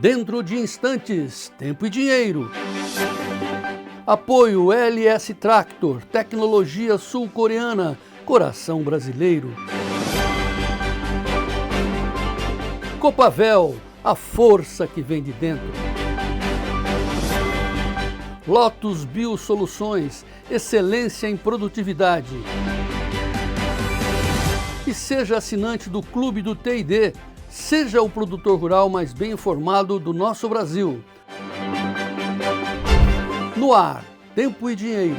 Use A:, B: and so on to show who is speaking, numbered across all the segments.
A: Dentro de instantes, tempo e dinheiro. Apoio LS Tractor, tecnologia sul-coreana, coração brasileiro. Copavel, a força que vem de dentro. Lotus Biosoluções, excelência em produtividade. E seja assinante do Clube do TID, seja o produtor rural mais bem informado do nosso Brasil. No ar, tempo e dinheiro.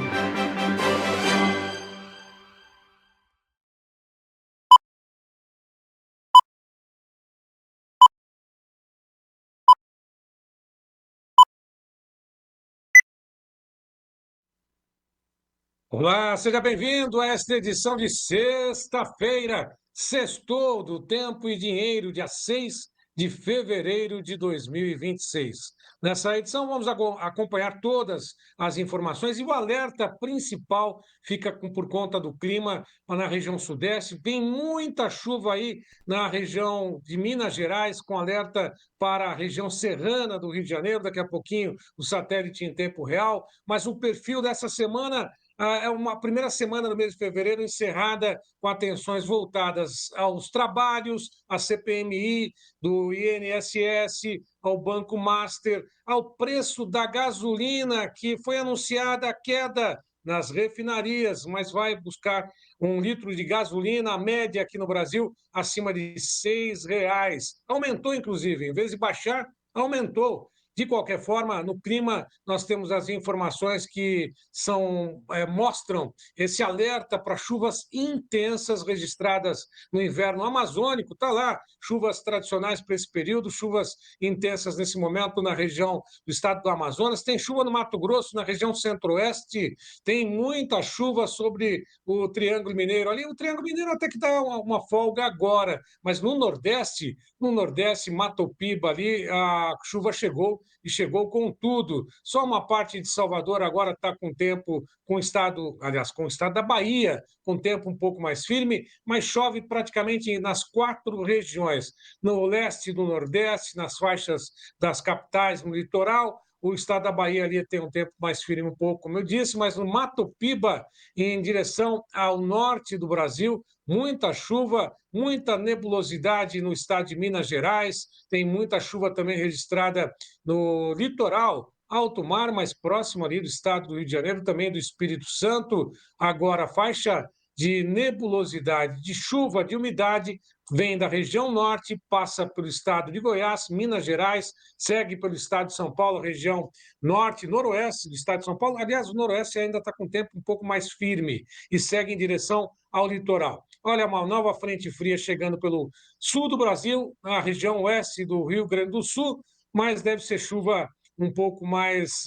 B: Olá, seja bem-vindo a esta edição de sexta-feira, sextou do Tempo e Dinheiro, dia 6 de fevereiro de 2026. Nessa edição, vamos acompanhar todas as informações e o alerta principal fica por conta do clima na região sudeste. Tem muita chuva aí na região de Minas Gerais, com alerta para a região serrana do Rio de Janeiro. Daqui a pouquinho, o satélite em tempo real. Mas o perfil dessa semana é uma primeira semana do mês de fevereiro encerrada com atenções voltadas aos trabalhos, à CPMI, do INSS, ao Banco Master, ao preço da gasolina, que foi anunciada a queda nas refinarias, mas vai buscar 1 litro de gasolina, a média aqui no Brasil, acima de R$ 6. Aumentou, inclusive, em vez de baixar, aumentou. De qualquer forma, no clima, nós temos as informações que mostram esse alerta para chuvas intensas registradas no inverno amazônico. Está lá, chuvas tradicionais para esse período, chuvas intensas nesse momento na região do estado do Amazonas. Tem chuva no Mato Grosso, na região centro-oeste, tem muita chuva sobre o Triângulo Mineiro. Ali, o Triângulo Mineiro até que dá uma folga agora, mas no Nordeste, Matopiba, ali, a chuva chegou e chegou com tudo. Só uma parte de Salvador agora está com tempo, com o estado da Bahia, com tempo um pouco mais firme, mas chove praticamente nas 4 regiões, no leste e do Nordeste, nas faixas das capitais, no litoral. O estado da Bahia ali tem um tempo mais firme um pouco, como eu disse, mas no Matopiba, em direção ao norte do Brasil, muita chuva, muita nebulosidade no estado de Minas Gerais, tem muita chuva também registrada no litoral, alto mar, mais próximo ali do estado do Rio de Janeiro, também do Espírito Santo. Agora, faixa de nebulosidade, de chuva, de umidade, vem da região norte, passa pelo estado de Goiás, Minas Gerais, segue pelo estado de São Paulo, região norte, noroeste do estado de São Paulo. Aliás, o noroeste ainda está com tempo um pouco mais firme e segue em direção ao litoral. Olha, uma nova frente fria chegando pelo sul do Brasil, na região oeste do Rio Grande do Sul, mas deve ser chuva um pouco mais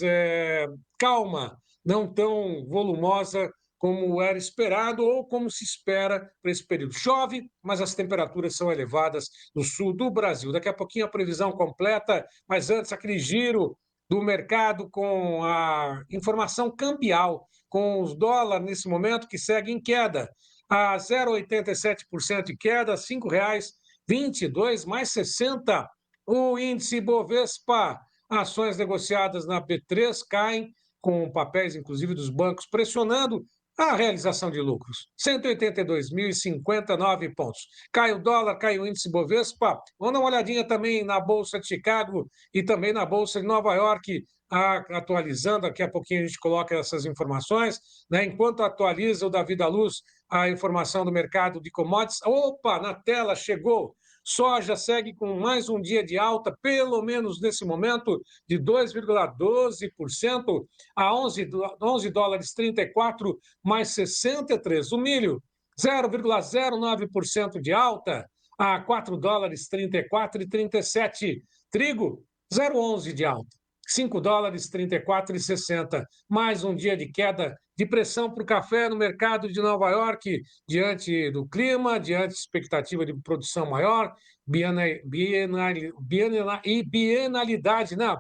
B: calma, não tão volumosa como era esperado ou como se espera para esse período. Chove, mas as temperaturas são elevadas no sul do Brasil. Daqui a pouquinho a previsão completa, mas antes aquele giro do mercado com a informação cambial, com os dólares nesse momento que segue em queda, a 0,87% de queda, R$ 5,22 mais 60. O índice Bovespa, ações negociadas na B3 caem, com papéis, inclusive, dos bancos pressionando a realização de lucros. 182.059 pontos. Cai o dólar, cai o índice Bovespa. Vamos dar uma olhadinha também na Bolsa de Chicago e também na Bolsa de Nova York, atualizando. Daqui a pouquinho a gente coloca essas informações, né? Enquanto atualiza o Davi da Luz, a informação do mercado de commodities. Opa, na tela chegou. Soja segue com mais um dia de alta, pelo menos nesse momento, de 2,12% a 11 dólares 34 mais 63. O milho, 0,09% de alta a 4 dólares 34 e 37. Trigo, 0,11 de alta. 5 dólares 34 e 60. Mais um dia de queda de pressão para o café no mercado de Nova York, diante do clima, diante de expectativa de produção maior, bienalidade, não,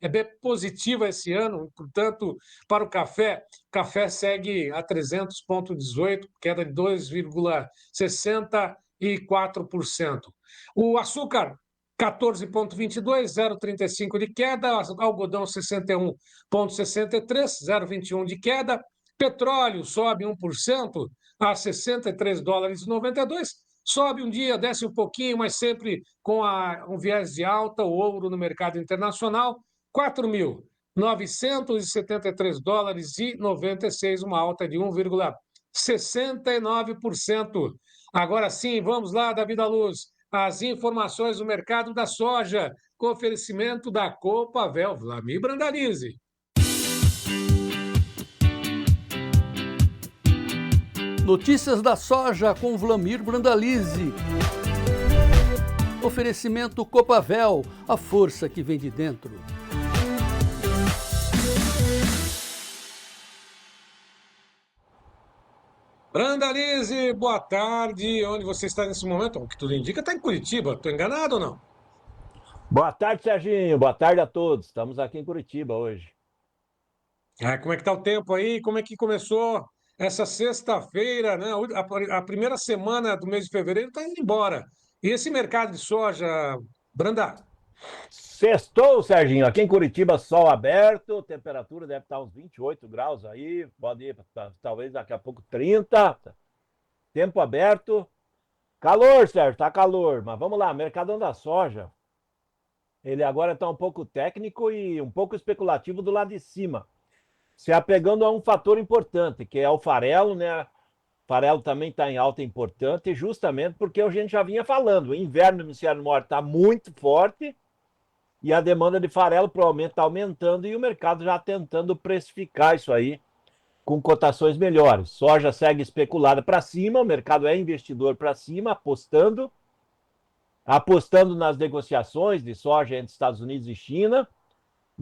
B: é bem positiva esse ano, portanto, para o café segue a 300,18, queda de 2,64%. O açúcar 14,22, 0,35 de queda. Algodão 61,63, 0,21 de queda. Petróleo sobe 1% a 63 dólares e 92. Sobe um dia, desce um pouquinho, mas sempre com um viés de alta. O ouro no mercado internacional, 4.973 dólares e 96, uma alta de 1,69%. Agora sim, vamos lá, Davi da Luz. As informações do mercado da soja, com oferecimento da Copavel, Vlamir Brandalize.
A: Notícias da soja com Vlamir Brandalize. Oferecimento Copavel, a força que vem de dentro.
B: Brandalize, boa tarde. Onde você está nesse momento? O que tudo indica, está em Curitiba. Estou enganado ou não?
C: Boa tarde, Serginho. Boa tarde a todos. Estamos aqui em Curitiba hoje.
B: Como é que está o tempo aí? Como é que começou essa sexta-feira, né? A primeira semana do mês de fevereiro está indo embora. E esse mercado de soja, Branda?
C: Sextou, Serginho. Aqui em Curitiba, sol aberto. Temperatura deve estar uns 28 graus aí. Pode ir, talvez daqui a pouco 30. Tempo aberto. Calor, Sérgio. Tá calor. Mas vamos lá. Mercadão da soja. Ele agora está um pouco técnico e um pouco especulativo do lado de cima. Se apegando a um fator importante, que é o farelo, né? O farelo também está em alta importante, justamente porque a gente já vinha falando. O inverno no hemisfério norte está muito forte e a demanda de farelo provavelmente está aumentando e o mercado já tentando precificar isso aí com cotações melhores. Soja segue especulada para cima, o mercado é investidor para cima, apostando nas negociações de soja entre Estados Unidos e China.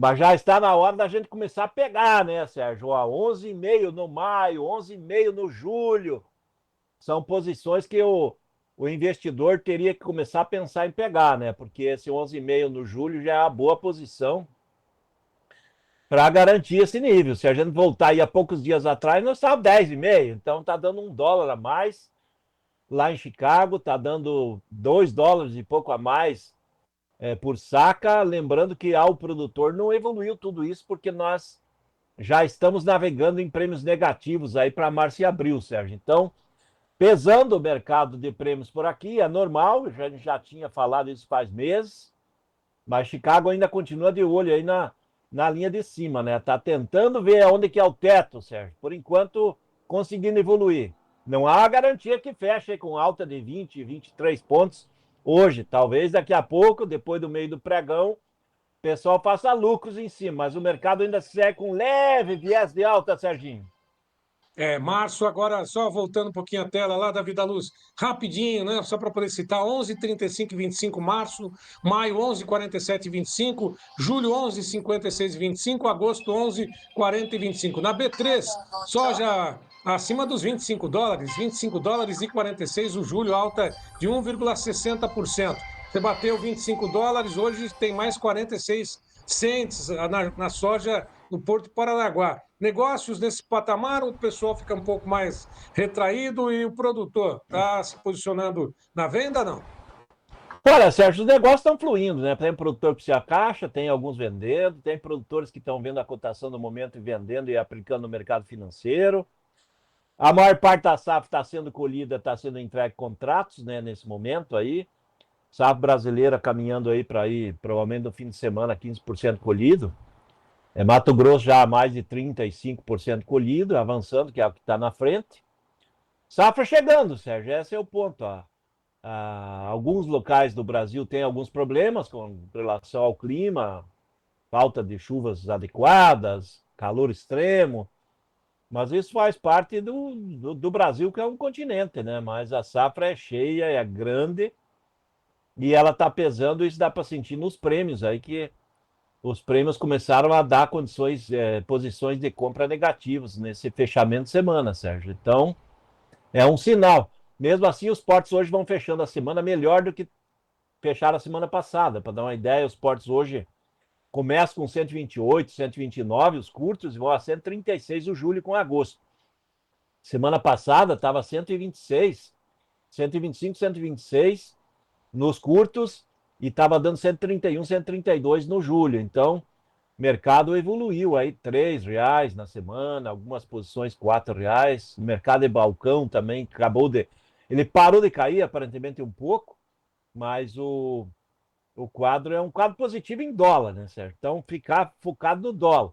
C: Mas já está na hora da gente começar a pegar, né, Sérgio? 11,5 no maio, 11,5 no julho. São posições que o investidor teria que começar a pensar em pegar, né? Porque esse 11,5 no julho já é uma boa posição para garantir esse nível. Se a gente voltar aí há poucos dias atrás, nós estávamos 10,5. Então está dando $1 a mais. Lá em Chicago está dando $2 e pouco a mais por saca, lembrando que ao produtor não evoluiu tudo isso, porque nós já estamos navegando em prêmios negativos aí para março e abril, Sérgio. Então, pesando o mercado de prêmios por aqui, é normal, a gente já tinha falado isso faz meses, mas Chicago ainda continua de olho aí na linha de cima, né? Tá tentando ver onde que é o teto, Sérgio. Por enquanto, conseguindo evoluir. Não há garantia que feche aí com alta de 20, 23 pontos, hoje, talvez daqui a pouco, depois do meio do pregão, o pessoal faça lucros em cima, mas o mercado ainda segue com leve viés de alta, Serginho.
B: Março, agora só voltando um pouquinho a tela lá, Davi da Luz, rapidinho, né? Só para poder citar: 11,35,25 março, maio 11,47,25, julho 11,56,25, agosto 11,40,25. Na B3, soja acima dos $25, $25 e 46, o julho alta de 1,60%. Você bateu $25, hoje tem mais 46 cents na soja no Porto de Paranaguá. Negócios nesse patamar, o pessoal fica um pouco mais retraído e o produtor está se posicionando na venda, não?
C: Olha, Sérgio, os negócios estão fluindo, né? Tem produtor que se acaixa, tem alguns vendendo, tem produtores que estão vendo a cotação no momento e vendendo e aplicando no mercado financeiro. A maior parte da safra está sendo colhida, está sendo entregue contratos, né, nesse momento aí. Safra brasileira caminhando aí para ir, provavelmente no fim de semana, 15% colhido. Mato Grosso já mais de 35% colhido, avançando, que é o que está na frente. Safra chegando, Sérgio, esse é o ponto. Alguns locais do Brasil têm alguns problemas com relação ao clima, falta de chuvas adequadas, calor extremo, mas isso faz parte do Brasil, que é um continente, né? Mas a safra é cheia, é grande, e ela está pesando, isso dá para sentir nos prêmios aí, que os prêmios começaram a dar posições de compra negativas nesse fechamento de semana, Sérgio. Então, é um sinal. Mesmo assim, os portos hoje vão fechando a semana melhor do que fecharam a semana passada. Para dar uma ideia, os portos hoje começam com 128, 129, os curtos, e vão a 136 o julho com agosto. Semana passada estava 126, 125, 126 nos curtos, e estava dando 131, 132 no julho. Então, o mercado evoluiu aí R$ 3 na semana, algumas posições R$ 4. O mercado de balcão também ele parou de cair aparentemente um pouco, mas o quadro é um quadro positivo em dólar, né, certo? Então, ficar focado no dólar,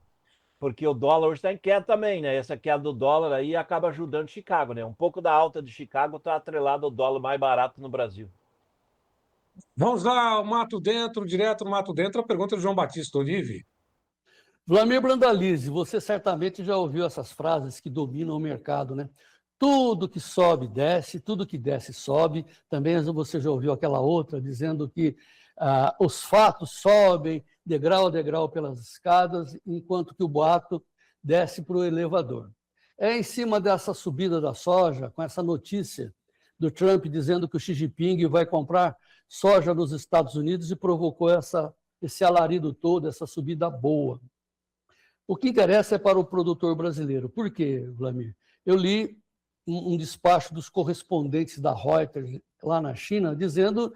C: porque o dólar hoje está em queda também, né? Essa queda do dólar aí acaba ajudando Chicago, né? Um pouco da alta de Chicago está atrelado ao dólar mais barato no Brasil.
B: Vamos lá, o Mato Dentro, direto no Mato Dentro, a pergunta do João Batista Olive.
A: Vlamir Brandalize, você certamente já ouviu essas frases que dominam o mercado, né? Tudo que sobe, desce, tudo que desce, sobe. Também você já ouviu aquela outra dizendo que os fatos sobem degrau a degrau pelas escadas, enquanto que o boato desce para o elevador. É em cima dessa subida da soja, com essa notícia do Trump dizendo que o Xi Jinping vai comprar soja nos Estados Unidos e provocou esse alarido todo, essa subida boa. O que interessa é para o produtor brasileiro. Por quê, Vlamir? Eu li um despacho dos correspondentes da Reuters lá na China, dizendo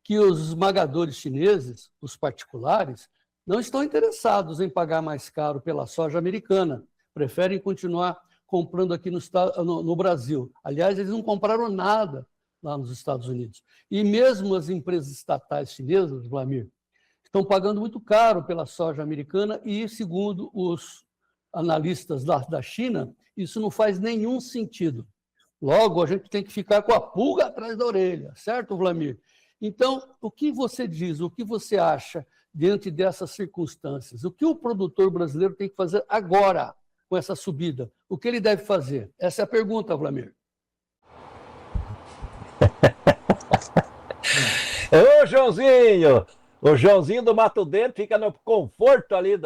A: que os esmagadores chineses, os particulares, não estão interessados em pagar mais caro pela soja americana, preferem continuar comprando aqui no Brasil. Aliás, eles não compraram nada lá nos Estados Unidos. E mesmo as empresas estatais chinesas, Vlamir, estão pagando muito caro pela soja americana e, segundo os analistas da China, isso não faz nenhum sentido. Logo, a gente tem que ficar com a pulga atrás da orelha, certo, Vlamir? Então, o que você diz, o que você acha diante dessas circunstâncias? O que o produtor brasileiro tem que fazer agora com essa subida? O que ele deve fazer? Essa é a pergunta, Vlamir.
C: Ô, Joãozinho! O Joãozinho do Mato Dentro fica no conforto ali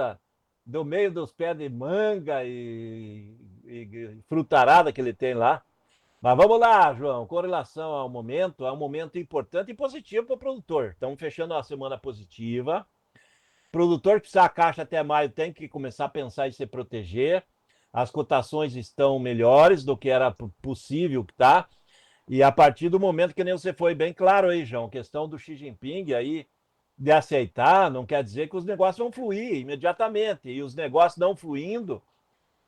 C: do meio dos pés de manga e frutarada que ele tem lá. Mas vamos lá, João, com relação ao momento, é um momento importante e positivo para o produtor. Estamos fechando uma semana positiva. O produtor que precisar caixa até maio tem que começar a pensar em se proteger. As cotações estão melhores do que era possível que está. E a partir do momento que nem você foi bem claro aí, João, questão do Xi Jinping aí de aceitar, não quer dizer que os negócios vão fluir imediatamente. E os negócios não fluindo,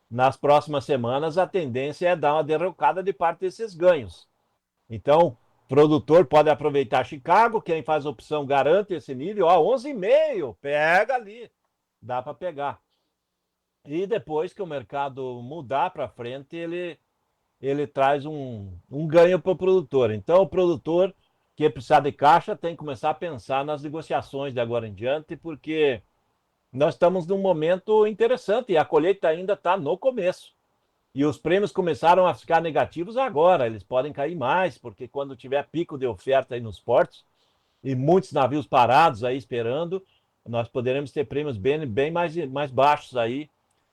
C: nas próximas semanas a tendência é dar uma derrocada de parte desses ganhos. Então, o produtor pode aproveitar Chicago, quem faz opção garante esse nível, 11,5, pega ali, dá para pegar. E depois que o mercado mudar para frente, ele traz um ganho para o produtor. Então, o produtor que precisar de caixa tem que começar a pensar nas negociações de agora em diante, porque nós estamos num momento interessante e a colheita ainda está no começo. E os prêmios começaram a ficar negativos agora, eles podem cair mais, porque quando tiver pico de oferta aí nos portos e muitos navios parados aí esperando, nós poderemos ter prêmios bem mais baixos aí,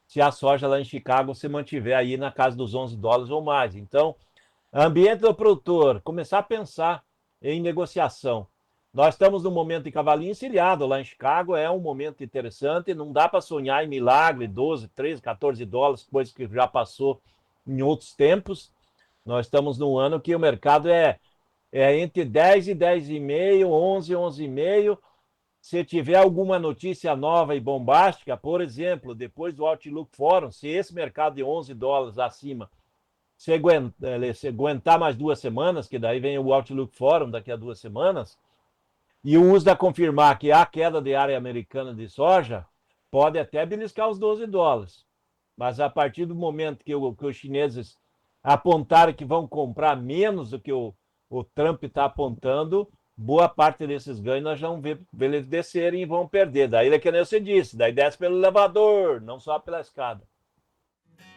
C: se a soja lá em Chicago se mantiver aí na casa dos $11 ou mais. Então, ambiente do produtor, começar a pensar em negociação. Nós estamos num momento de cavalinho encilhado lá em Chicago, é um momento interessante, não dá para sonhar em milagre, 12, 13, 14 dólares, coisa que já passou em outros tempos. Nós estamos num ano que o mercado é entre 10 e 10,5, 11, 11,5. Se tiver alguma notícia nova e bombástica, por exemplo, depois do Outlook Forum, se esse mercado de $11 acima se aguentar mais 2 semanas, que daí vem o Outlook Forum daqui a 2 semanas, e o USDA confirmar que há queda de área americana de soja, pode até beliscar os $12. Mas a partir do momento que os chineses apontarem que vão comprar menos do que o Trump está apontando, boa parte desses ganhos nós vamos ver eles descerem e vão perder. Daí é que nem você disse, daí desce pelo elevador, não só pela escada.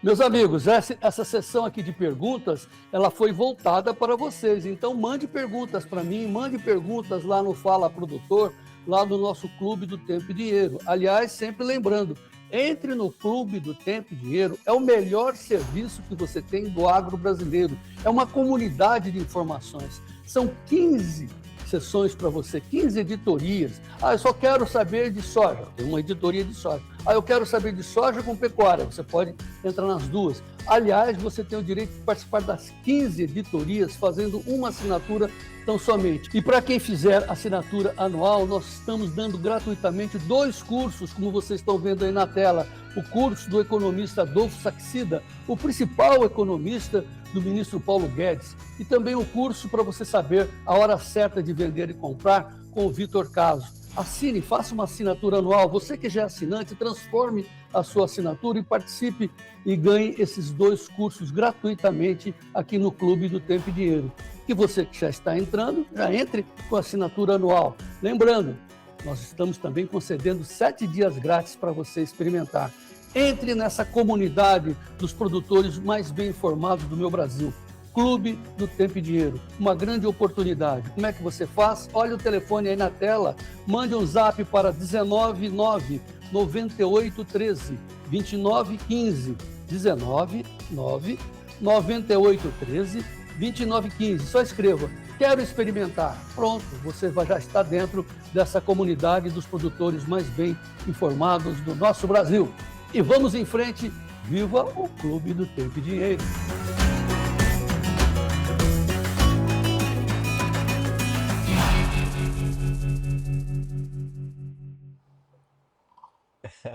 A: Meus amigos, essa sessão aqui de perguntas, ela foi voltada para vocês. Então, mande perguntas para mim, mande perguntas lá no Fala Produtor, lá no nosso Clube do Tempo e Dinheiro. Aliás, sempre lembrando, entre no Clube do Tempo e Dinheiro, é o melhor serviço que você tem do agro brasileiro. É uma comunidade de informações. São 15 sessões para você, 15 editorias. Eu só quero saber de soja. Tem uma editoria de soja. Ah, eu quero saber de soja com pecuária. Você pode entrar nas duas. Aliás, você tem o direito de participar das 15 editorias fazendo uma assinatura tão somente. E para quem fizer assinatura anual, nós estamos dando gratuitamente 2 cursos, como vocês estão vendo aí na tela. O curso do economista Adolfo Saxida, o principal economista do ministro Paulo Guedes, e também o curso para você saber a hora certa de vender e comprar com o Vitor Caso. Assine, faça uma assinatura anual. Você que já é assinante, transforme a sua assinatura e participe e ganhe esses 2 cursos gratuitamente aqui no Clube do Tempo e Dinheiro. E você que já está entrando, já entre com a assinatura anual. Lembrando, nós estamos também concedendo 7 dias grátis para você experimentar. Entre nessa comunidade dos produtores mais bem informados do meu Brasil. Clube do Tempo e Dinheiro, uma grande oportunidade. Como é que você faz? Olha o telefone aí na tela, mande um zap para 199 9813 2915, 199 9813 2915. Só escreva, quero experimentar. Pronto, você vai já estar dentro dessa comunidade dos produtores mais bem informados do nosso Brasil. E vamos em frente, viva o Clube do Tempo e Dinheiro.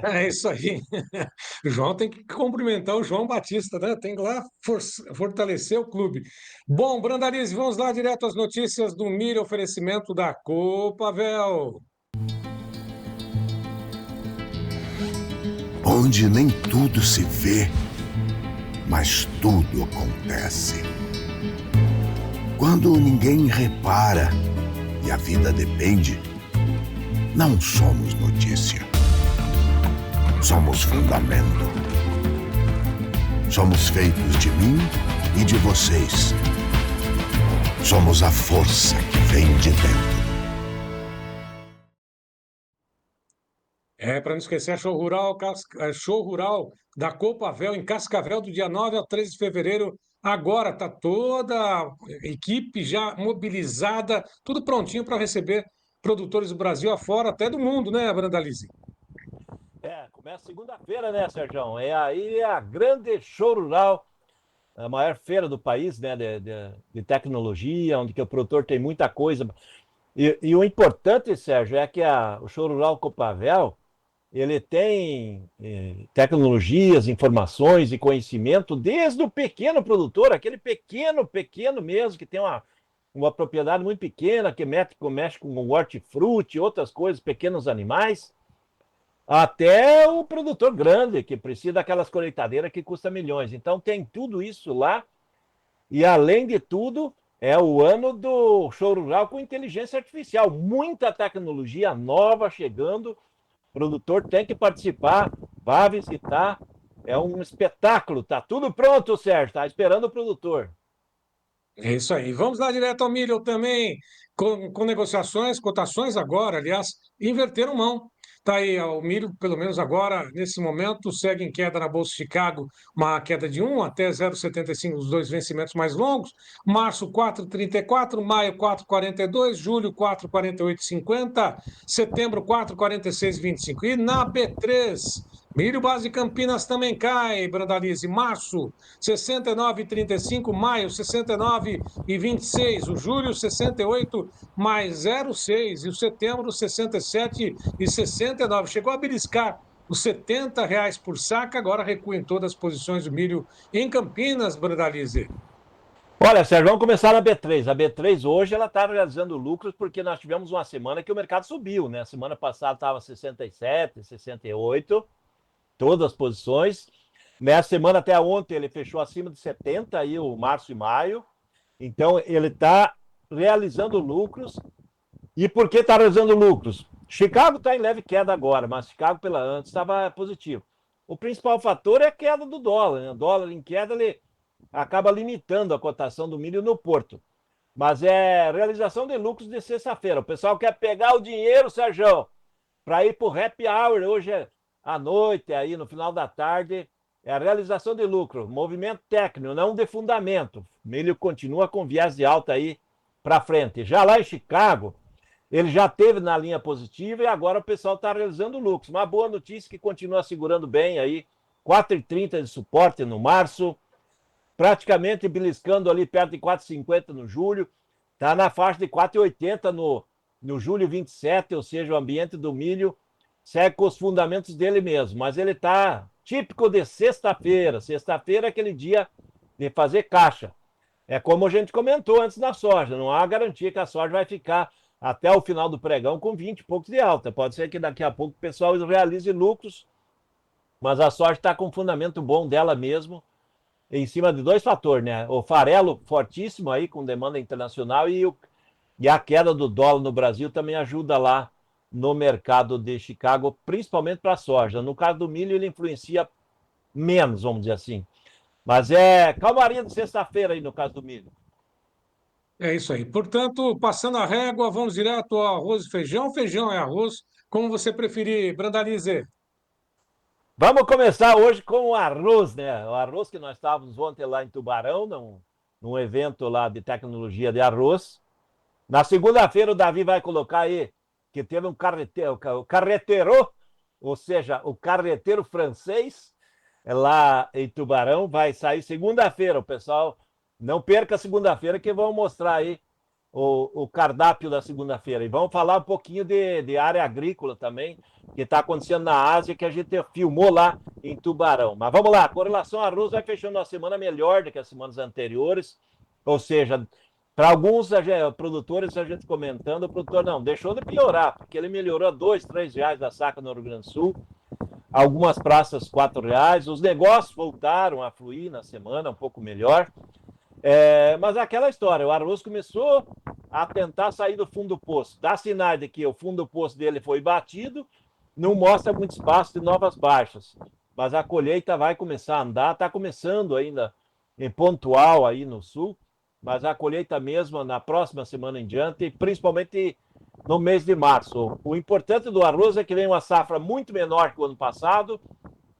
B: É isso aí. O João tem que cumprimentar o João Batista, né? Tem que lá fortalecer o clube. Bom, Brandalize, vamos lá direto às notícias do milho, oferecimento da Copavel.
D: Onde nem tudo se vê, mas tudo acontece. Quando ninguém repara e a vida depende, não somos notícia. Somos fundamento. Somos feitos de mim e de vocês. Somos a força que vem de dentro.
B: Para não esquecer, show rural da Copavel em Cascavel, do dia 9 ao 13 de fevereiro. Agora está toda a equipe já mobilizada, tudo prontinho para receber produtores do Brasil afora, até do mundo, né, Brandalize?
C: Começa segunda-feira, né, Sérgio? Aí a grande show rural, a maior feira do país, né, de tecnologia, onde que o produtor tem muita coisa. E o importante, Sérgio, é que o show rural Copavel, ele tem tecnologias, informações e conhecimento desde o pequeno produtor, aquele pequeno mesmo, que tem uma propriedade muito pequena, que mexe com hortifruti, outras coisas, pequenos animais, até o produtor grande, que precisa daquelas colheitadeiras que custa milhões. Então tem tudo isso lá, e além de tudo, é o ano do show rural com inteligência artificial, muita tecnologia nova chegando. O produtor tem que participar, vá visitar, é um espetáculo, tá tudo pronto, Sérgio, tá esperando o produtor.
B: É isso aí. Vamos lá direto ao milho também, com negociações, cotações agora, aliás, inverteram mão. Está aí o milho, pelo menos agora, nesse momento, segue em queda na Bolsa de Chicago, uma queda de 1 até 0,75, os 2 vencimentos mais longos. Março, 4,34, maio, 4,42, julho, 4,48,50, setembro, 4,46,25. E na B3, milho base Campinas também cai, Brandalize. Março, 69,35, maio, 69,26, o julho, 68 mais 0,6 e o setembro, 67,69. Chegou a beliscar os R$ 70 por saca, agora recua em todas as posições do milho em Campinas, Brandalize.
C: Olha, Sérgio, vamos começar na B3. A B3 hoje ela está realizando lucros porque nós tivemos uma semana que o mercado subiu, né? A semana passada estava 67, 68, todas as posições. Nessa semana até ontem ele fechou acima de 70, aí o março e maio. Então ele está realizando lucros. E por que está realizando lucros? Chicago está em leve queda agora, mas Chicago pela antes estava positivo. O principal fator é a queda do dólar, né? O dólar em queda ele acaba limitando a cotação do milho no porto. Mas é realização de lucros de sexta-feira. O pessoal quer pegar o dinheiro, Sérgio, para ir para o happy hour hoje à noite, aí no final da tarde. É a realização de lucro, movimento técnico, não de fundamento. O milho continua com viés de alta aí para frente. Já lá em Chicago, Ele já teve na linha positiva e agora o pessoal está realizando lucros. Uma boa notícia que continua segurando bem aí, 4,30 de suporte no março, praticamente beliscando ali perto de 4,50 no julho, está na faixa de 4,80 no julho 27, ou seja, o ambiente do milho segue com os fundamentos dele mesmo, mas ele está típico de sexta-feira. Sexta-feira é aquele dia de fazer caixa. É como a gente comentou antes da soja, não há garantia que a soja vai ficar até o final do pregão com 20 e poucos de alta. Pode ser que daqui a pouco o pessoal realize lucros, mas a soja está com um fundamento bom dela mesmo, em cima de dois fatores, né? O farelo fortíssimo aí, com demanda internacional, e a queda do dólar no Brasil também ajuda lá no mercado de Chicago, principalmente para a soja. No caso do milho, ele influencia menos, vamos dizer assim. Mas é calmaria de sexta-feira aí no caso do milho.
B: É isso aí. Portanto, passando a régua, vamos direto ao arroz e feijão. Feijão é arroz, como você preferir, Brandalize.
C: Vamos começar hoje com o arroz, né? O arroz que nós estávamos ontem lá em Tubarão, num evento lá de tecnologia de arroz. Na segunda-feira o Davi vai colocar aí que teve um carreteiro, ou seja, o carreteiro francês lá em Tubarão, vai sair segunda-feira. O pessoal não perca segunda-feira que vão mostrar aí o cardápio da segunda-feira. E vamos falar um pouquinho de área agrícola também, que está acontecendo na Ásia, que a gente filmou lá em Tubarão. Mas vamos lá, com relação ao arroz, vai fechando uma semana melhor do que as semanas anteriores, ou seja, para alguns produtores, a gente comentando, o produtor não, deixou de piorar, porque ele melhorou a R$2, R$3 a saca no Rio Grande do Sul, algumas praças R$4, os negócios voltaram a fluir na semana, um pouco melhor. Mas é aquela história, o arroz começou a tentar sair do fundo do poço. Dá sinais de que o fundo do poço dele foi batido, não mostra muito espaço de novas baixas. Mas a colheita vai começar a andar, está começando ainda em pontual aí no sul, mas a colheita mesmo na próxima semana em diante, principalmente no mês de março. O importante do arroz é que vem uma safra muito menor que o ano passado,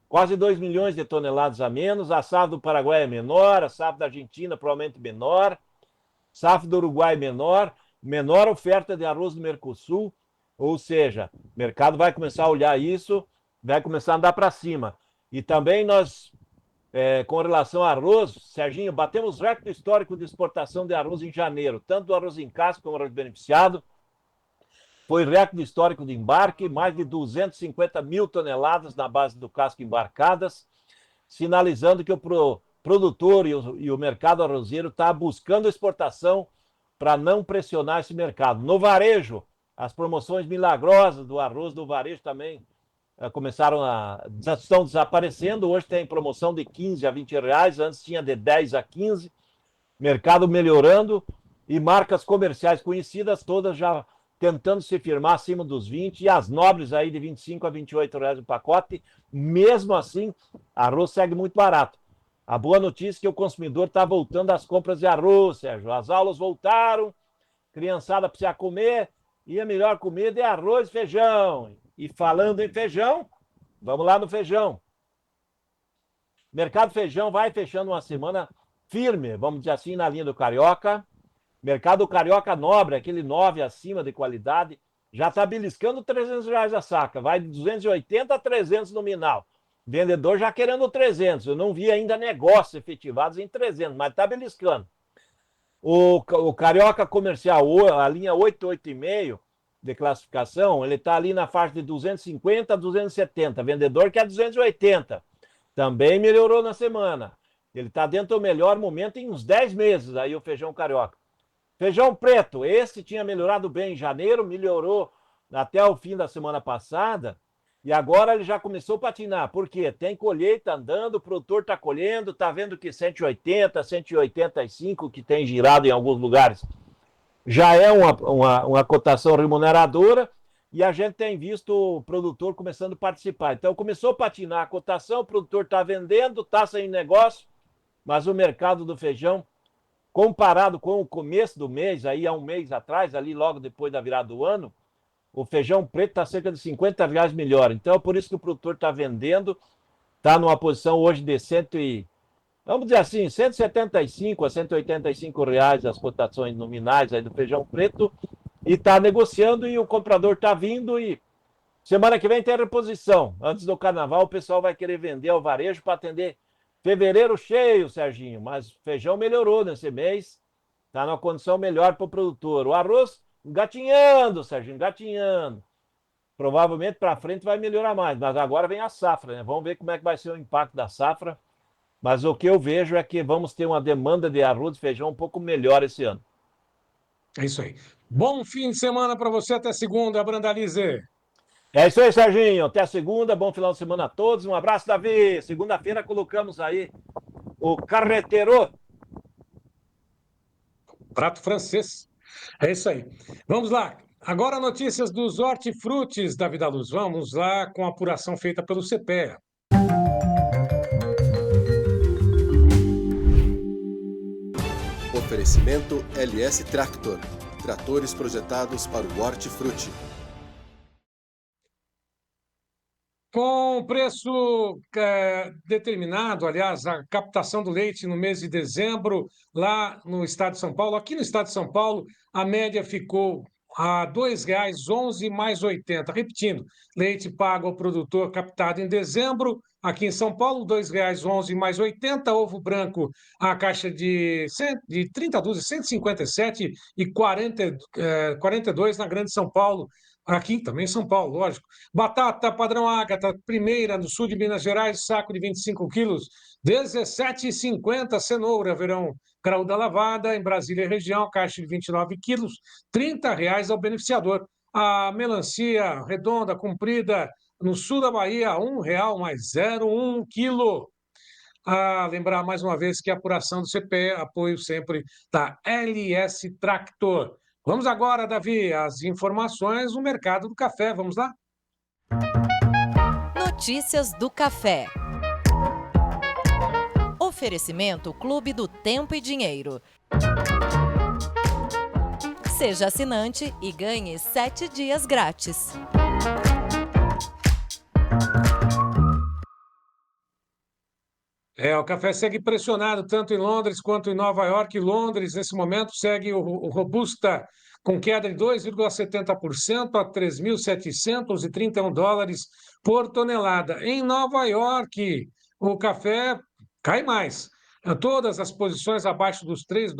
C: quase 2 milhões de toneladas a menos. A safra do Paraguai é menor, a safra da Argentina provavelmente menor, safra do Uruguai menor oferta de arroz no Mercosul, ou seja, o mercado vai começar a olhar isso, vai começar a andar para cima. E também nós, com relação a arroz, Serginho, batemos recorde histórico de exportação de arroz em janeiro, tanto do arroz em casca como do arroz beneficiado. Foi recorde histórico de embarque, mais de 250 mil toneladas na base do casco embarcadas, sinalizando que o produtor e o mercado arrozeiro está buscando exportação para não pressionar esse mercado. No varejo, as promoções milagrosas do arroz do varejo também estão desaparecendo. Hoje tem promoção de 15 a 20 reais, antes tinha de 10 a 15. Mercado melhorando e marcas comerciais conhecidas todas já tentando se firmar acima dos 20, e as nobres aí de 25 a 28 reais o pacote. Mesmo assim, arroz segue muito barato. A boa notícia é que o consumidor está voltando às compras de arroz, Sérgio. As aulas voltaram, criançada precisa comer, e a melhor comida é arroz e feijão. E falando em feijão, vamos lá no feijão. Mercado feijão vai fechando uma semana firme, vamos dizer assim, na linha do Carioca. Mercado Carioca Nobre, aquele 9 acima de qualidade, já está beliscando R$300 a saca. Vai de 280 a 300 nominal. Vendedor já querendo 300. Eu não vi ainda negócios efetivados em 300, mas está beliscando. O Carioca Comercial, a linha 8, 8,5 de classificação, ele está ali na faixa de 250 a 270. Vendedor quer 280. Também melhorou na semana. Ele está dentro do melhor momento em uns 10 meses, aí o feijão carioca. Feijão preto, esse tinha melhorado bem em janeiro, melhorou até o fim da semana passada, e agora ele já começou a patinar. Por quê? Tem colheita andando, o produtor está colhendo, está vendo que 180, 185, que tem girado em alguns lugares, já é uma cotação remuneradora, e a gente tem visto o produtor começando a participar. Então começou a patinar a cotação, o produtor está vendendo, está sem negócio, mas o mercado do feijão, comparado com o começo do mês, aí há um mês atrás, ali logo depois da virada do ano, o feijão preto está cerca de 50 reais melhor. Então é por isso que o produtor está vendendo, está numa posição hoje de vamos dizer assim, 175 a 185 reais as cotações nominais aí do feijão preto, e está negociando e o comprador está vindo e semana que vem tem reposição. Antes do carnaval o pessoal vai querer vender ao varejo para atender fevereiro cheio, Serginho, mas o feijão melhorou nesse mês, está numa condição melhor para o produtor. O arroz gatinhando, Serginho, gatinhando. Provavelmente para frente vai melhorar mais, mas agora vem a safra, né? Vamos ver como é que vai ser o impacto da safra. Mas o que eu vejo é que vamos ter uma demanda de arroz e feijão um pouco melhor esse ano.
B: É isso aí. Bom fim de semana para você, até segunda, Brandalize.
C: É isso aí, Serginho. Até segunda, bom final de semana a todos. Um abraço, Davi. Segunda-feira colocamos aí o carreteiro.
B: Prato francês. É isso aí. Vamos lá. Agora notícias dos hortifrutis, Davi da Luz. Vamos lá com a apuração feita pelo CPEA.
E: Oferecimento LS Tractor. Tratores projetados para o hortifruti.
B: Com preço determinado, aliás, a captação do leite no mês de dezembro, lá no estado de São Paulo, aqui no estado de São Paulo, a média ficou a R$ 2,11 mais 80. Repetindo, leite pago ao produtor captado em dezembro, aqui em São Paulo, R$ 2,11 mais 80. Ovo branco, a caixa de 30 dúzias, 157 e 42 na Grande São Paulo. Aqui também em São Paulo, lógico. Batata padrão Ágata, primeira no sul de Minas Gerais, saco de 25 quilos, R$ 17,50. Cenoura, verão graúda lavada, em Brasília e região, caixa de 29 quilos, R$ 30 ao beneficiador. A melancia redonda, comprida, no sul da Bahia, R$ 1,00 mais 0,1 quilo. Lembrar mais uma vez que a apuração do CPE, apoio sempre da LS Tractor. Vamos agora, Davi, às informações no mercado do café. Vamos lá?
F: Notícias do café. Oferecimento Clube do Tempo e Dinheiro. Seja assinante e ganhe 7 dias grátis.
B: O café segue pressionado tanto em Londres quanto em Nova York. Londres, nesse momento, segue o Robusta com queda de 2,70% a 3.731 dólares por tonelada. Em Nova York, o café cai mais. Todas as posições abaixo dos 3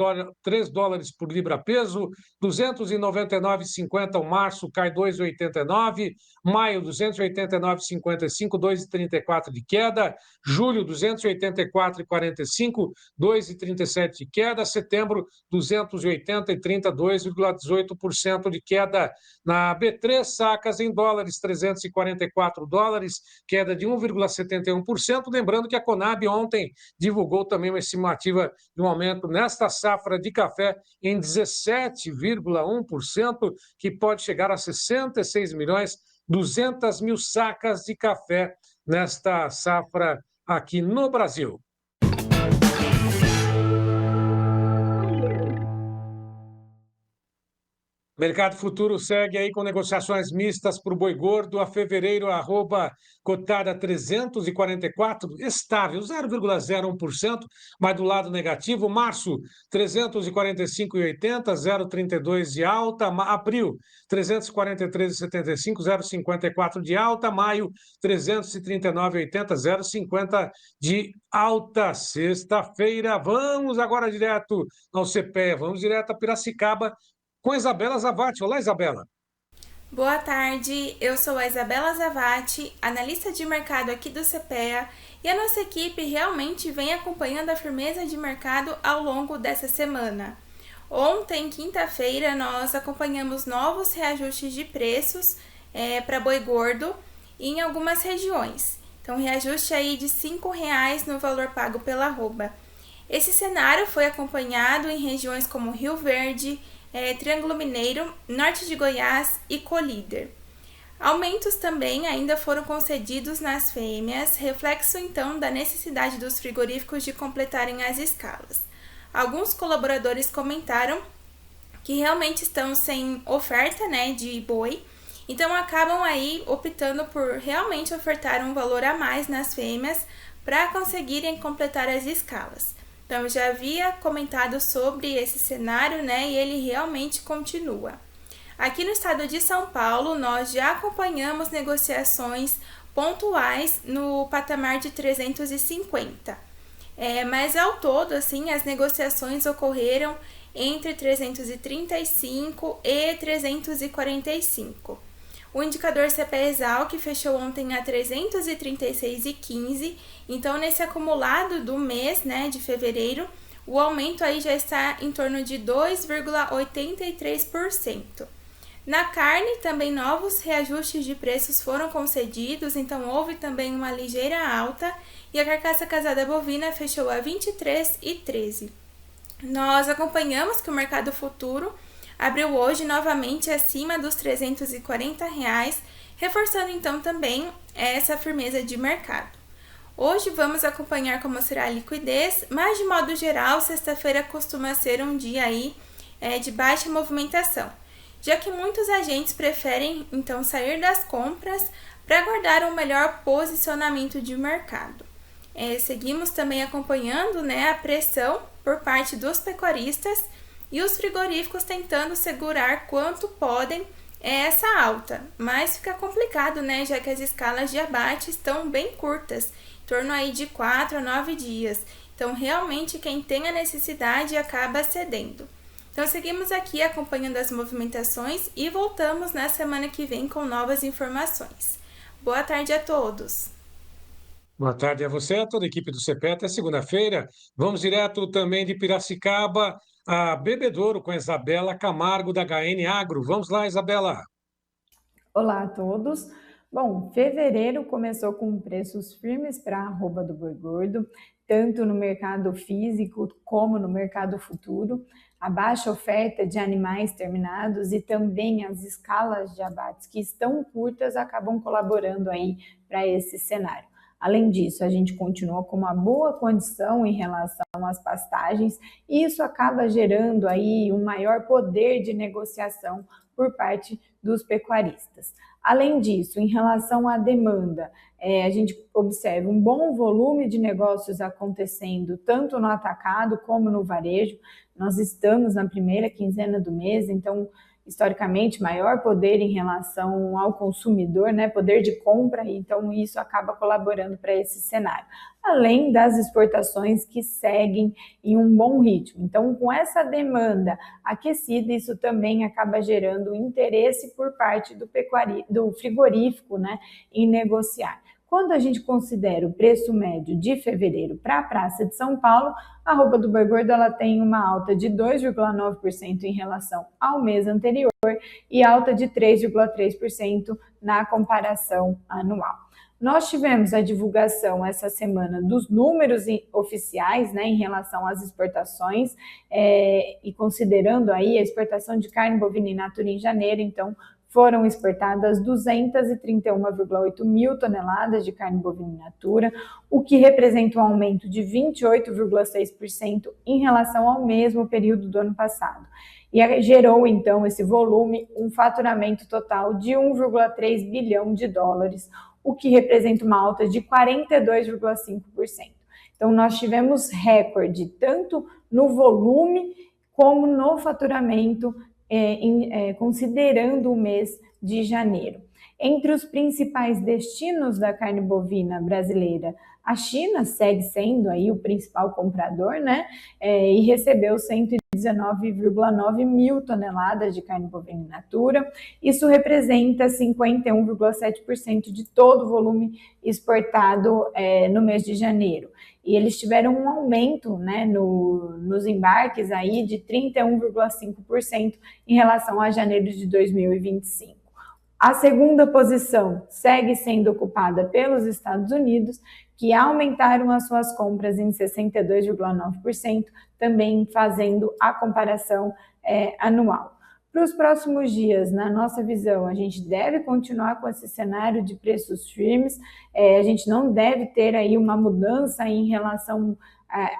B: dólares por libra-peso, 299,50 o março, cai 2,89, maio 289,55, 2,34 de queda, julho 284,45, 2,37 de queda, setembro 280,30, 2,18% de queda. Na B3, sacas em dólares, 344 dólares, queda de 1,71%, lembrando que a Conab ontem divulgou também uma estimativa de um aumento nesta safra de café em 17,1%, que pode chegar a 66.200.000 sacas de café nesta safra aqui no Brasil. Mercado futuro segue aí com negociações mistas para o boi gordo. A fevereiro, arroba cotada 344, estável, 0,01%, mas do lado negativo. Março, 345,80, 0,32 de alta. Abril, 343,75, 0,54 de alta. Maio, 339,80, 0,50 de alta. Sexta-feira, vamos agora direto ao CPEA, vamos direto a Piracicaba, com Isabela Zavati. Olá, Isabela.
G: Boa tarde, eu sou a Isabela Zavati, analista de mercado aqui do CPEA, e a nossa equipe realmente vem acompanhando a firmeza de mercado ao longo dessa semana. Ontem, quinta-feira, nós acompanhamos novos reajustes de preços para boi gordo em algumas regiões. Então, reajuste aí de R$ 5,00 no valor pago pela arroba. Esse cenário foi acompanhado em regiões como Rio Verde, Triângulo Mineiro, Norte de Goiás e Colíder. Aumentos também ainda foram concedidos nas fêmeas, reflexo então da necessidade dos frigoríficos de completarem as escalas. Alguns colaboradores comentaram que realmente estão sem oferta, de boi, então acabam aí optando por realmente ofertar um valor a mais nas fêmeas para conseguirem completar as escalas. Então, eu já havia comentado sobre esse cenário, e ele realmente continua. Aqui no estado de São Paulo, nós já acompanhamos negociações pontuais no patamar de 350. Mas ao todo, assim, as negociações ocorreram entre 335 e 345. O indicador CPEA-Exalc fechou ontem a 336,15, então nesse acumulado do mês, né, de fevereiro, o aumento aí já está em torno de 2,83%. Na carne, também novos reajustes de preços foram concedidos, então houve também uma ligeira alta e a carcaça casada bovina fechou a 23,13. Nós acompanhamos que o mercado futuro abriu hoje novamente acima dos R$ 340, reforçando então também essa firmeza de mercado. Hoje vamos acompanhar como será a liquidez, mas de modo geral, sexta-feira costuma ser um dia aí de baixa movimentação, já que muitos agentes preferem então sair das compras para guardar um melhor posicionamento de mercado. Seguimos também acompanhando, né, a pressão por parte dos pecuaristas e os frigoríficos tentando segurar quanto podem essa alta, mas fica complicado, né, já que as escalas de abate estão bem curtas, em torno aí de 4 a 9 dias, então realmente quem tem a necessidade acaba cedendo. Então seguimos aqui acompanhando as movimentações e voltamos na semana que vem com novas informações. Boa tarde a todos!
B: Boa tarde a você, a toda a equipe do CPEA. Até segunda-feira. Vamos direto também de Piracicaba a Bebedouro com a Isabela Camargo, da HN Agro. Vamos lá, Isabela.
H: Olá a todos. Bom, fevereiro começou com preços firmes para a arroba do boi gordo, tanto no mercado físico como no mercado futuro. A baixa oferta de animais terminados e também as escalas de abates que estão curtas acabam colaborando aí para esse cenário. Além disso, a gente continua com uma boa condição em relação às pastagens e isso acaba gerando aí um maior poder de negociação por parte dos pecuaristas. Além disso, em relação à demanda, a gente observa um bom volume de negócios acontecendo tanto no atacado como no varejo. Nós estamos na primeira quinzena do mês, então historicamente maior poder em relação ao consumidor, né, poder de compra, então isso acaba colaborando para esse cenário. Além das exportações que seguem em um bom ritmo. Então, com essa demanda aquecida, isso também acaba gerando interesse por parte do frigorífico, né, em negociar. Quando a gente considera o preço médio de fevereiro para a Praça de São Paulo, a arroba do boi gordo ela tem uma alta de 2,9% em relação ao mês anterior e alta de 3,3% na comparação anual. Nós tivemos a divulgação essa semana dos números oficiais, né, em relação às exportações e considerando aí a exportação de carne bovina in natura em janeiro, então foram exportadas 231,8 mil toneladas de carne bovina in natura, o que representa um aumento de 28,6% em relação ao mesmo período do ano passado. E gerou, então, esse volume, um faturamento total de 1,3 bilhão de dólares, o que representa uma alta de 42,5%. Então, nós tivemos recorde tanto no volume como no faturamento, considerando o mês de janeiro. Entre os principais destinos da carne bovina brasileira, a China segue sendo aí o principal comprador, né? E recebeu 119,9 mil toneladas de carne bovina in natura. Isso representa 51,7% de todo o volume exportado no mês de janeiro. E eles tiveram um aumento, né, nos embarques aí de 31,5% em relação a janeiro de 2025. A segunda posição segue sendo ocupada pelos Estados Unidos, que aumentaram as suas compras em 62,9%, também fazendo a comparação anual. Para os próximos dias, na nossa visão, a gente deve continuar com esse cenário de preços firmes, a gente não deve ter aí uma mudança em relação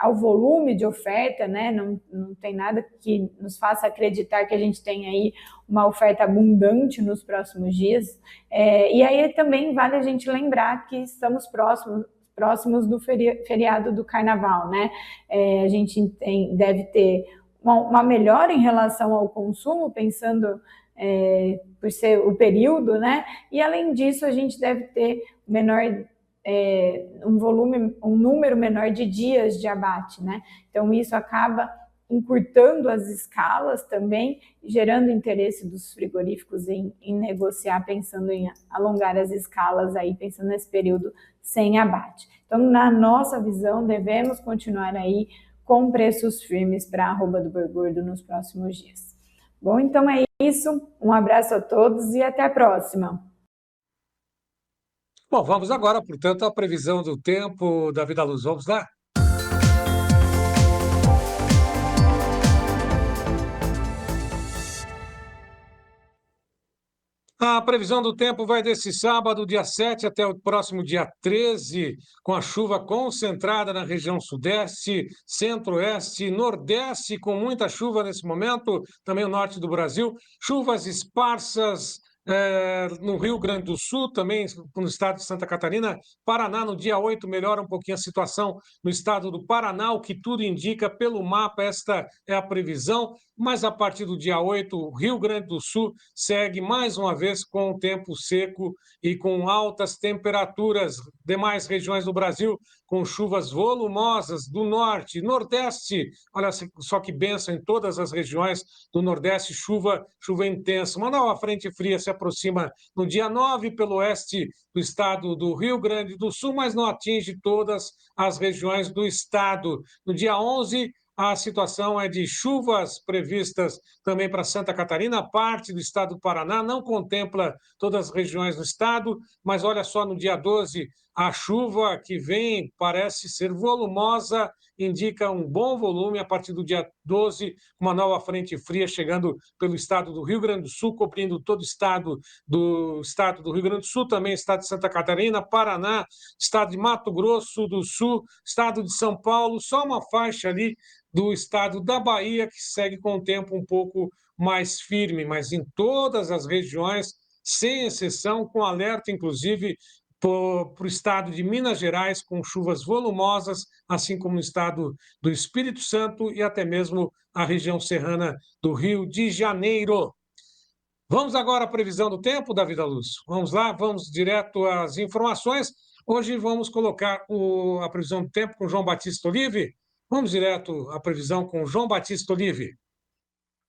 H: ao volume de oferta, né? Não tem nada que nos faça acreditar que a gente tem aí uma oferta abundante nos próximos dias. E aí também vale a gente lembrar que estamos próximos do feriado do Carnaval, né? A gente deve ter uma melhora em relação ao consumo, pensando por ser o período, né? E além disso, a gente deve ter um número menor de dias de abate, né? Então isso acaba encurtando as escalas também, gerando interesse dos frigoríficos em negociar, pensando em alongar as escalas aí, pensando nesse período sem abate. Então, na nossa visão, devemos continuar aí com preços firmes para a arroba do boi gordo nos próximos dias. Bom, então é isso. Um abraço a todos e até a próxima.
B: Bom, vamos agora, portanto, à previsão do tempo da Vida Luz. Vamos lá? A previsão do tempo vai desse sábado, dia 7, até o próximo dia 13, com a chuva concentrada na região sudeste, centro-oeste, nordeste, com muita chuva nesse momento, também o norte do Brasil, chuvas esparsas no Rio Grande do Sul, também no estado de Santa Catarina, Paraná, no dia 8, melhora um pouquinho a situação no estado do Paraná, o que tudo indica pelo mapa, esta é a previsão, mas a partir do dia 8, o Rio Grande do Sul segue mais uma vez com o tempo seco e com altas temperaturas. Demais regiões do Brasil com chuvas volumosas do norte, nordeste, olha só que bênção em todas as regiões do nordeste, chuva intensa. Uma nova frente fria se aproxima no dia 9 pelo oeste do estado do Rio Grande do Sul, mas não atinge todas as regiões do estado. No dia 11, a situação é de chuvas previstas também para Santa Catarina, parte do estado do Paraná, não contempla todas as regiões do estado, mas olha só, no dia 12, a chuva que vem parece ser volumosa, indica um bom volume a partir do dia 12, uma nova frente fria chegando pelo estado do Rio Grande do Sul, cobrindo todo o estado do Rio Grande do Sul, também estado de Santa Catarina, Paraná, estado de Mato Grosso do Sul, estado de São Paulo, só uma faixa ali do estado da Bahia, que segue com o tempo um pouco mais firme, mas em todas as regiões, sem exceção, com alerta, inclusive, para o estado de Minas Gerais, com chuvas volumosas, assim como no estado do Espírito Santo e até mesmo a região serrana do Rio de Janeiro. Vamos agora à previsão do tempo, Davi da Luz. Vamos lá, vamos direto às informações. Hoje vamos colocar a previsão do tempo com João Batista Olive. Vamos direto à previsão com João Batista Olive.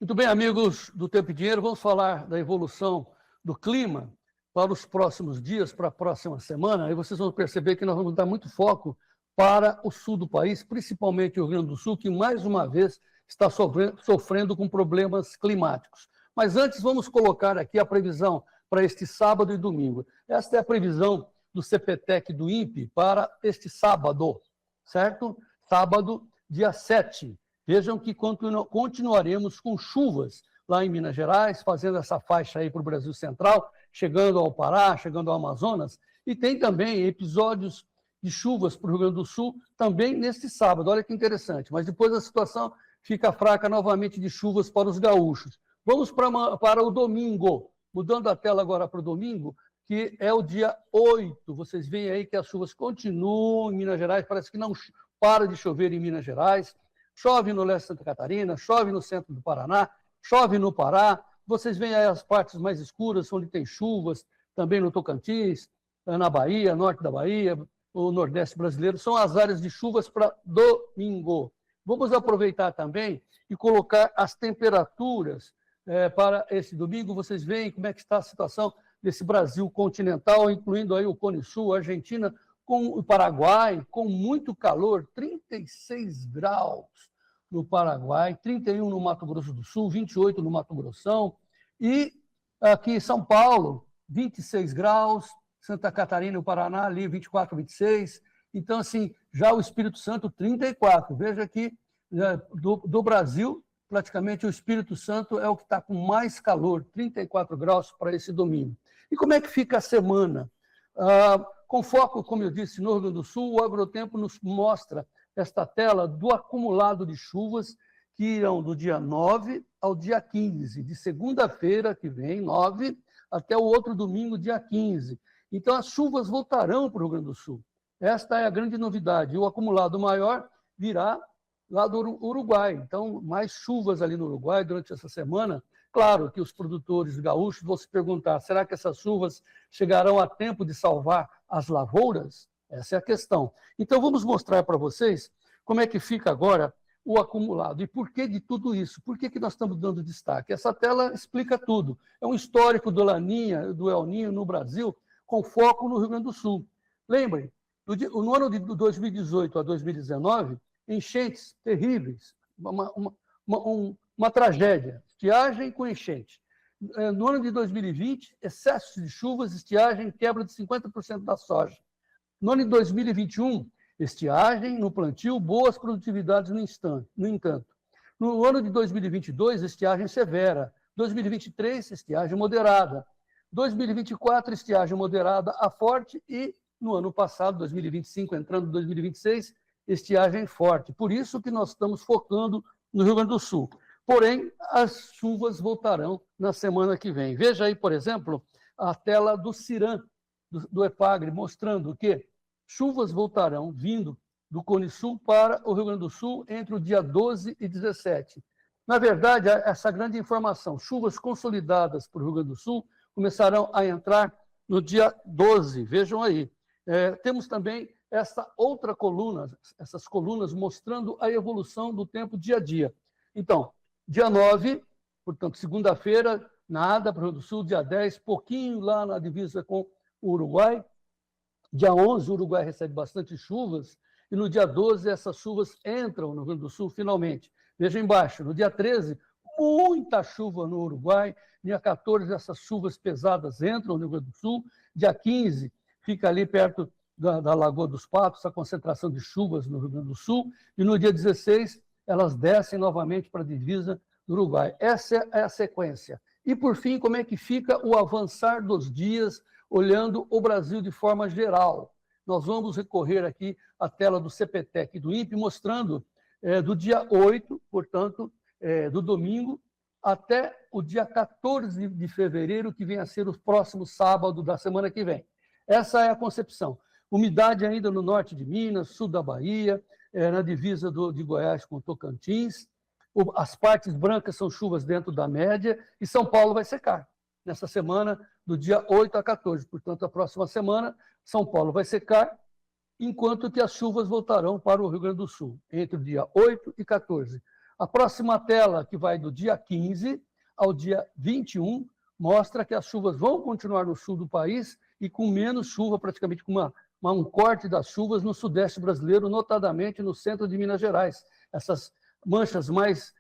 A: Muito bem, amigos do Tempo e Dinheiro, vamos falar da evolução do clima para os próximos dias, para a próxima semana. Aí vocês vão perceber que nós vamos dar muito foco para o sul do país, principalmente o Rio Grande do Sul, que mais uma vez está sofrendo com problemas climáticos. Mas antes vamos colocar aqui a previsão para este sábado e domingo. Esta é a previsão do CPTEC do INPE para este sábado, certo? Sábado, dia 7. Vejam que continuaremos com chuvas lá em Minas Gerais, fazendo essa faixa aí para o Brasil Central, chegando ao Pará, chegando ao Amazonas, e tem também episódios de chuvas para o Rio Grande do Sul também neste sábado. Olha que interessante. Mas depois a situação fica fraca novamente de chuvas para os gaúchos. Vamos para o domingo. Mudando a tela agora para o domingo, que é o dia 8. Vocês veem aí que as chuvas continuam em Minas Gerais, parece que não para de chover em Minas Gerais, chove no leste de Santa Catarina, chove no centro do Paraná, chove no Pará, vocês veem aí as partes mais escuras, onde tem chuvas, também no Tocantins, na Bahia, norte da Bahia, o nordeste brasileiro, são as áreas de chuvas para domingo. Vamos aproveitar também e colocar as temperaturas para esse domingo, vocês veem como é que está a situação desse Brasil continental, incluindo aí o Cone Sul, a Argentina, com o Paraguai, com muito calor, 36 graus no Paraguai, 31 no Mato Grosso do Sul, 28 no Mato Grossão, e aqui em São Paulo, 26 graus, Santa Catarina e o Paraná ali, 24, 26, então assim, já o Espírito Santo, 34, veja que do Brasil, praticamente o Espírito Santo é o que está com mais calor, 34 graus para esse domingo. E como é que fica a semana? Com foco, como eu disse, no Rio Grande do Sul, o Agrotempo nos mostra esta tela do acumulado de chuvas que irão do dia 9 ao dia 15, de segunda-feira que vem, 9, até o outro domingo, dia 15. Então, as chuvas voltarão para o Rio Grande do Sul. Esta é a grande novidade. O acumulado maior virá lá do Uruguai. Então, mais chuvas ali no Uruguai durante essa semana, Claro que os produtores gaúchos vão se perguntar, será que essas chuvas chegarão a tempo de salvar as lavouras? Essa é a questão. Então, vamos mostrar para vocês como é que fica agora o acumulado. E por que de tudo isso? Por que nós estamos dando destaque? Essa tela explica tudo. É um histórico do Laninha, do El Niño no Brasil, com foco no Rio Grande do Sul. Lembrem, no ano de 2018 a 2019, enchentes terríveis, uma tragédia, estiagem com enchente. No ano de 2020, excessos de chuvas, estiagem, quebra de 50% da soja. No ano de 2021, estiagem no plantio, boas produtividades no entanto. No ano de 2022, estiagem severa. 2023, estiagem moderada. 2024, estiagem moderada a forte e, no ano passado, 2025, entrando em 2026, estiagem forte. Por isso que nós estamos focando no Rio Grande do Sul. Porém, as chuvas voltarão na semana que vem. Veja aí, por exemplo, a tela do CIRAM, do EPAGRE, mostrando que chuvas voltarão vindo do Cone Sul para o Rio Grande do Sul entre o dia 12 e 17. Na verdade, essa grande informação, chuvas consolidadas para o Rio Grande do Sul começarão a entrar no dia 12, vejam aí. Temos também essa outra coluna, essas colunas mostrando a evolução do tempo dia a dia. Então, dia 9, portanto, segunda-feira, nada para o Rio Grande do Sul, dia 10, pouquinho lá na divisa com o Uruguai. Dia 11, o Uruguai recebe bastante chuvas, e no dia 12, essas chuvas entram no Rio Grande do Sul, finalmente. Veja embaixo, no dia 13, muita chuva no Uruguai, dia 14, essas chuvas pesadas entram no Rio Grande do Sul, dia 15, fica ali perto da Lagoa dos Patos, a concentração de chuvas no Rio Grande do Sul, e no dia 16, elas descem novamente para a divisa do Uruguai. Essa é a sequência. E, por fim, como é que fica o avançar dos dias, olhando o Brasil de forma geral? Nós vamos recorrer aqui à tela do CPTEC e do INPE, mostrando do dia 8, portanto, do domingo, até o dia 14 de fevereiro, que vem a ser o próximo sábado da semana que vem. Essa é a concepção. Umidade ainda no norte de Minas, sul da Bahia, na divisa de Goiás com Tocantins. As partes brancas são chuvas dentro da média e São Paulo vai secar nessa semana do dia 8 a 14. Portanto, a próxima semana, São Paulo vai secar, enquanto que as chuvas voltarão para o Rio Grande do Sul, entre o dia 8 e 14. A próxima tela, que vai do dia 15 ao dia 21, mostra que as chuvas vão continuar no sul do país e com menos chuva, praticamente com um corte das chuvas no sudeste brasileiro, notadamente no centro de Minas Gerais. Essas manchas mais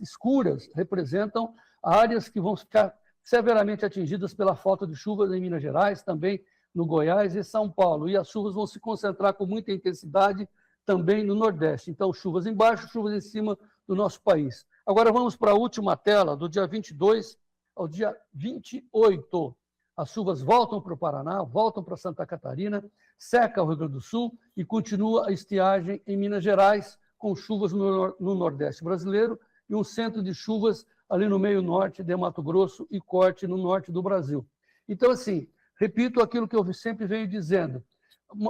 A: escuras representam áreas que vão ficar severamente atingidas pela falta de chuvas em Minas Gerais, também no Goiás e São Paulo. E as chuvas vão se concentrar com muita intensidade também no Nordeste. Então, chuvas embaixo, chuvas em cima do nosso país. Agora vamos para a última tela, do dia 22 ao dia 28. As chuvas voltam para o Paraná, voltam para Santa Catarina, seca o Rio Grande do Sul e continua a estiagem em Minas Gerais, com chuvas no Nordeste brasileiro e um centro de chuvas ali no meio norte de Mato Grosso e corte no norte do Brasil. Então, assim, repito aquilo que eu sempre venho dizendo.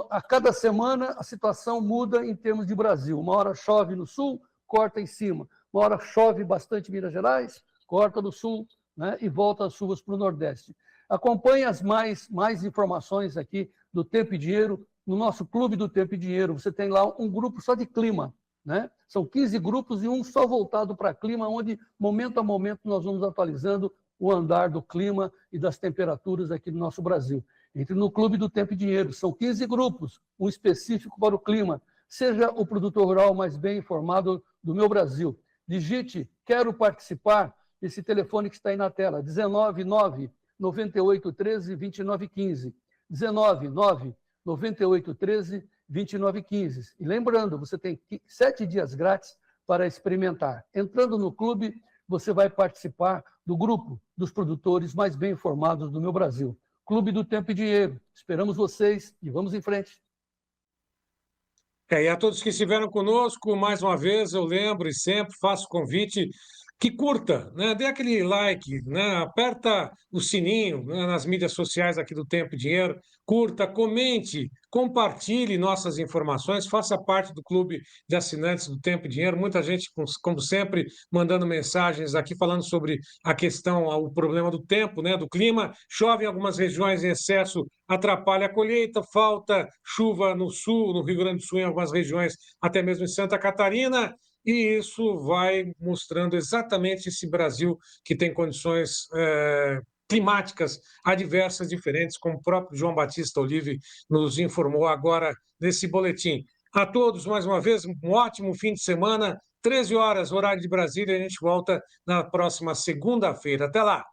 A: A cada semana a situação muda em termos de Brasil. Uma hora chove no sul, corta em cima. Uma hora chove bastante em Minas Gerais, corta no sul, né, e volta as chuvas para o Nordeste. Acompanhe as mais informações aqui do Tempo e Dinheiro, no nosso Clube do Tempo e Dinheiro. Você tem lá um grupo só de clima, né? São 15 grupos e um só voltado para clima, onde, momento a momento, nós vamos atualizando o andar do clima e das temperaturas aqui no nosso Brasil. Entre no Clube do Tempo e Dinheiro. São 15 grupos, um específico para o clima. Seja o produtor rural mais bem informado do meu Brasil. Digite, quero participar, esse telefone que está aí na tela, 199 9813 2915. 199 9813 2915. E lembrando, você tem 7 dias grátis para experimentar. Entrando no clube, você vai participar do grupo dos produtores mais bem informados do meu Brasil. Clube do Tempo e Dinheiro. Esperamos vocês e vamos em frente.
B: E a todos que estiveram conosco, mais uma vez, eu lembro e sempre faço convite que curta, né? Dê aquele like, né? Aperta o sininho, né, nas mídias sociais aqui do Tempo e Dinheiro, curta, comente, compartilhe nossas informações, faça parte do clube de assinantes do Tempo e Dinheiro. Muita gente, como sempre, mandando mensagens aqui falando sobre a questão, o problema do tempo, né? Do clima. Chove em algumas regiões em excesso, atrapalha a colheita, falta chuva no sul, no Rio Grande do Sul, em algumas regiões, até mesmo em Santa Catarina. E isso vai mostrando exatamente esse Brasil que tem condições climáticas adversas, diferentes, como o próprio João Batista Olive nos informou agora nesse boletim. A todos, mais uma vez, um ótimo fim de semana. 13 horas, horário de Brasília, a gente volta na próxima segunda-feira. Até lá!